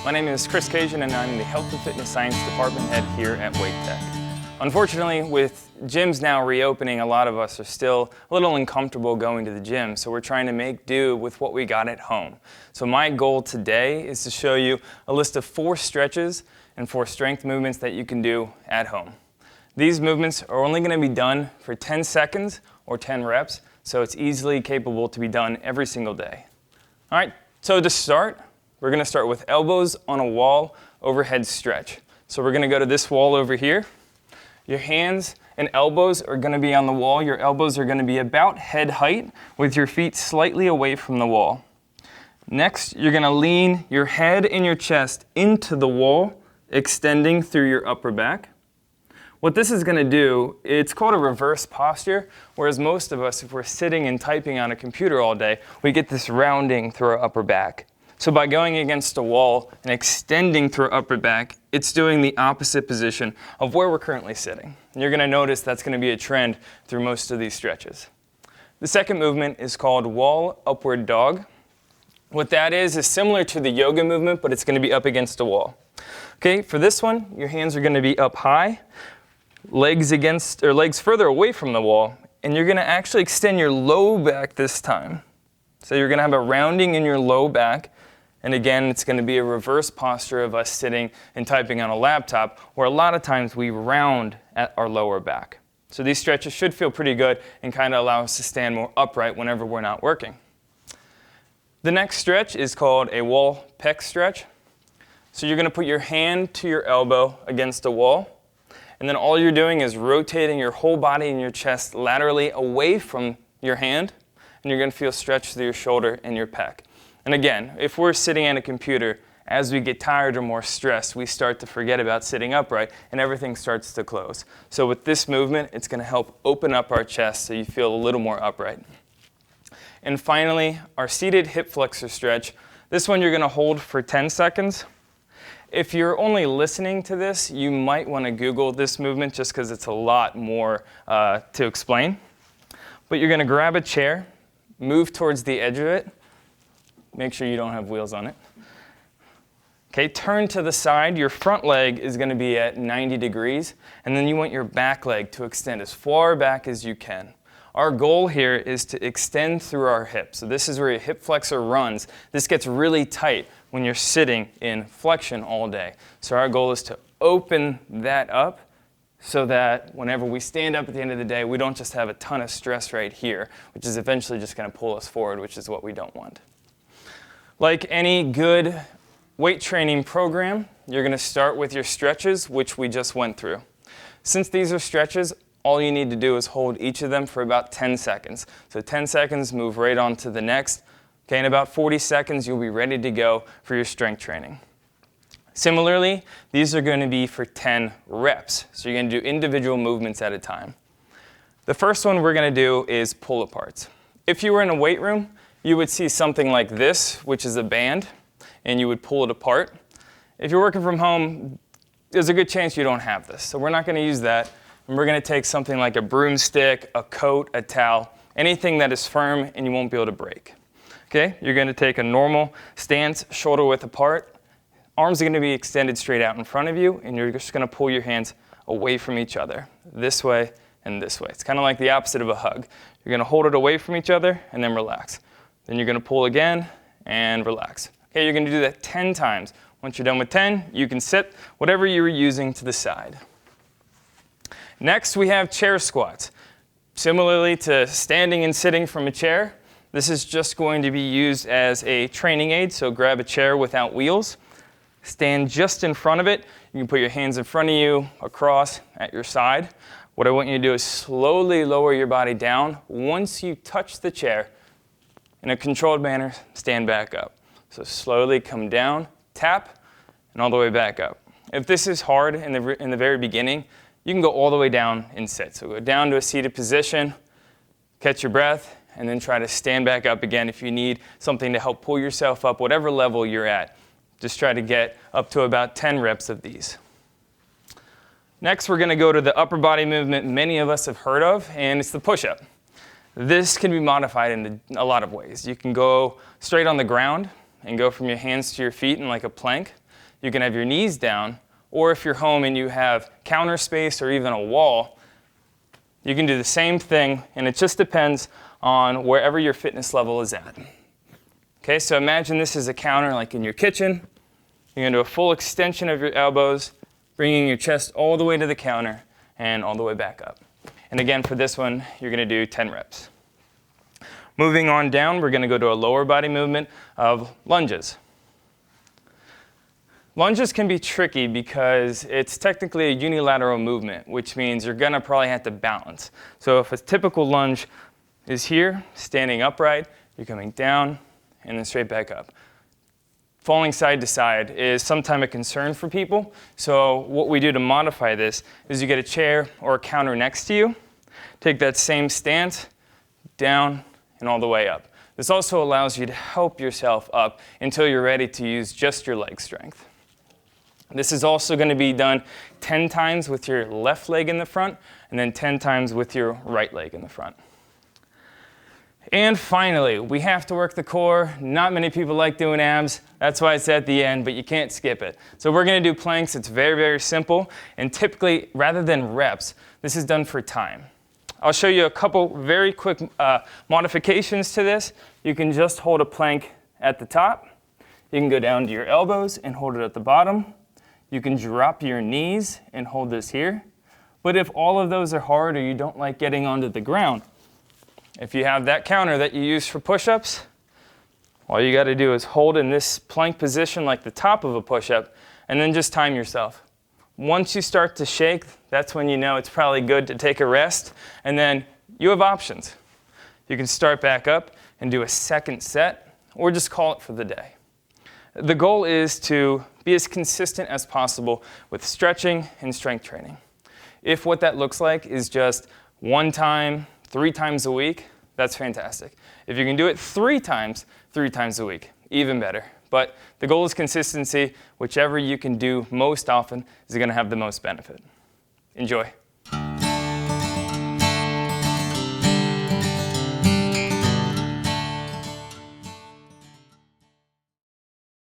My name is Chris Kaycon and I'm the Health and Fitness Science Department Head here at Wake Tech. Unfortunately, with gyms now reopening, a lot of us are still a little uncomfortable going to the gym, so we're trying to make do with what we got at home. So my goal today is to show you a list of 4 stretches and 4 strength movements that you can do at home. These movements are only going to be done for 10 seconds or 10 reps, so it's easily capable to be done every single day. All right, so to start, we're going to start with elbows on a wall overhead stretch. So we're going to go to this wall over here. Your hands and elbows are going to be on the wall. Your elbows are going to be about head height with your feet slightly away from the wall. Next, you're going to lean your head and your chest into the wall, extending through your upper back. What this is going to do, it's called a reverse posture, whereas most of us, if we're sitting and typing on a computer all day, we get this rounding through our upper back. So by going against a wall and extending through our upper back, it's doing the opposite position of where we're currently sitting. And you're going to notice that's going to be a trend through most of these stretches. The second movement is called wall upward dog. What that is similar to the yoga movement, but it's going to be up against a wall. Okay, for this one, your hands are going to be up high, legs further away from the wall, and you're going to actually extend your low back this time. So you're going to have a rounding in your low back, and again, it's going to be a reverse posture of us sitting and typing on a laptop, where a lot of times we round at our lower back. So these stretches should feel pretty good and kind of allow us to stand more upright whenever we're not working. The next stretch is called a wall pec stretch. So you're going to put your hand to your elbow against a wall. And then all you're doing is rotating your whole body and your chest laterally away from your hand, and you're going to feel stretch through your shoulder and your pec. And again, if we're sitting at a computer, as we get tired or more stressed, we start to forget about sitting upright and everything starts to close. So with this movement, it's going to help open up our chest so you feel a little more upright. And finally, our seated hip flexor stretch. This one you're going to hold for 10 seconds. If you're only listening to this, you might want to Google this movement just because it's a lot more to explain. But you're going to grab a chair, move towards the edge of it. Make sure you don't have wheels on it. Okay, turn to the side. Your front leg is going to be at 90 degrees, and then you want your back leg to extend as far back as you can. Our goal here is to extend through our hips. So this is where your hip flexor runs. This gets really tight when you're sitting in flexion all day. So our goal is to open that up so that whenever we stand up at the end of the day, we don't just have a ton of stress right here, which is eventually just going to pull us forward, which is what we don't want. Like any good weight training program, you're going to start with your stretches, which we just went through. Since these are stretches, all you need to do is hold each of them for about 10 seconds. So 10 seconds, move right on to the next. Okay, in about 40 seconds, you'll be ready to go for your strength training. Similarly, these are going to be for 10 reps. So you're going to do individual movements at a time. The first one we're going to do is pull-aparts. If you were in a weight room, you would see something like this, which is a band, and you would pull it apart. If you're working from home, there's a good chance you don't have this. So we're not going to use that. And we're going to take something like a broomstick, a coat, a towel, anything that is firm and you won't be able to break. Okay, you're going to take a normal stance, shoulder width apart. Arms are going to be extended straight out in front of you, and you're just going to pull your hands away from each other, this way and this way. It's kind of like the opposite of a hug. You're going to hold it away from each other and then relax. Then you're going to pull again and relax. Okay, you're going to do that 10 times. Once you're done with 10, you can sit whatever you were using to the side. Next, we have chair squats. Similarly to standing and sitting from a chair, this is just going to be used as a training aid, so grab a chair without wheels. Stand just in front of it. You can put your hands in front of you, across, at your side. What I want you to do is slowly lower your body down. Once you touch the chair, in a controlled manner, stand back up. So slowly come down, tap, and all the way back up. If this is hard in the very beginning, you can go all the way down and sit. So go down to a seated position, catch your breath, and then try to stand back up again if you need something to help pull yourself up, whatever level you're at. Just try to get up to about 10 reps of these. Next, we're going to go to the upper body movement many of us have heard of, and it's the push-up. This can be modified in a lot of ways. You can go straight on the ground and go from your hands to your feet in like a plank. you can have your knees down, or if you're home and you have counter space or even a wall, you can do the same thing, and it just depends on wherever your fitness level is at. Okay, so imagine this is a counter like in your kitchen. You're going to do a full extension of your elbows, bringing your chest all the way to the counter and all the way back up. And again, for this one, you're going to do 10 reps. Moving on down, we're going to go to a lower body movement of lunges. Lunges can be tricky because it's technically a unilateral movement, which means you're going to probably have to balance. So if a typical lunge is here, standing upright, you're coming down and then straight back up. Falling side to side is sometimes a concern for people. So what we do to modify this is you get a chair or a counter next to you, take that same stance, down and all the way up. This also allows you to help yourself up until you're ready to use just your leg strength. This is also going to be done 10 times with your left leg in the front and then 10 times with your right leg in the front. And finally, we have to work the core. Not many people like doing abs. That's why it's at the end, but you can't skip it. So we're going to do planks. It's very, very simple. And typically, rather than reps, this is done for time. I'll show you a couple very quick modifications to this. You can just hold a plank at the top. You can go down to your elbows and hold it at the bottom. You can drop your knees and hold this here. But if all of those are hard or you don't like getting onto the ground, if you have that counter that you use for push-ups, all you got to do is hold in this plank position like the top of a push-up and then just time yourself. Once you start to shake, that's when you know it's probably good to take a rest, and then you have options. You can start back up and do a second set or just call it for the day. The goal is to be as consistent as possible with stretching and strength training. If what that looks like is just one time, 3 times a week, that's fantastic. If you can do it 3 times a week, even better. But the goal is consistency. Whichever you can do most often is going to have the most benefit. Enjoy.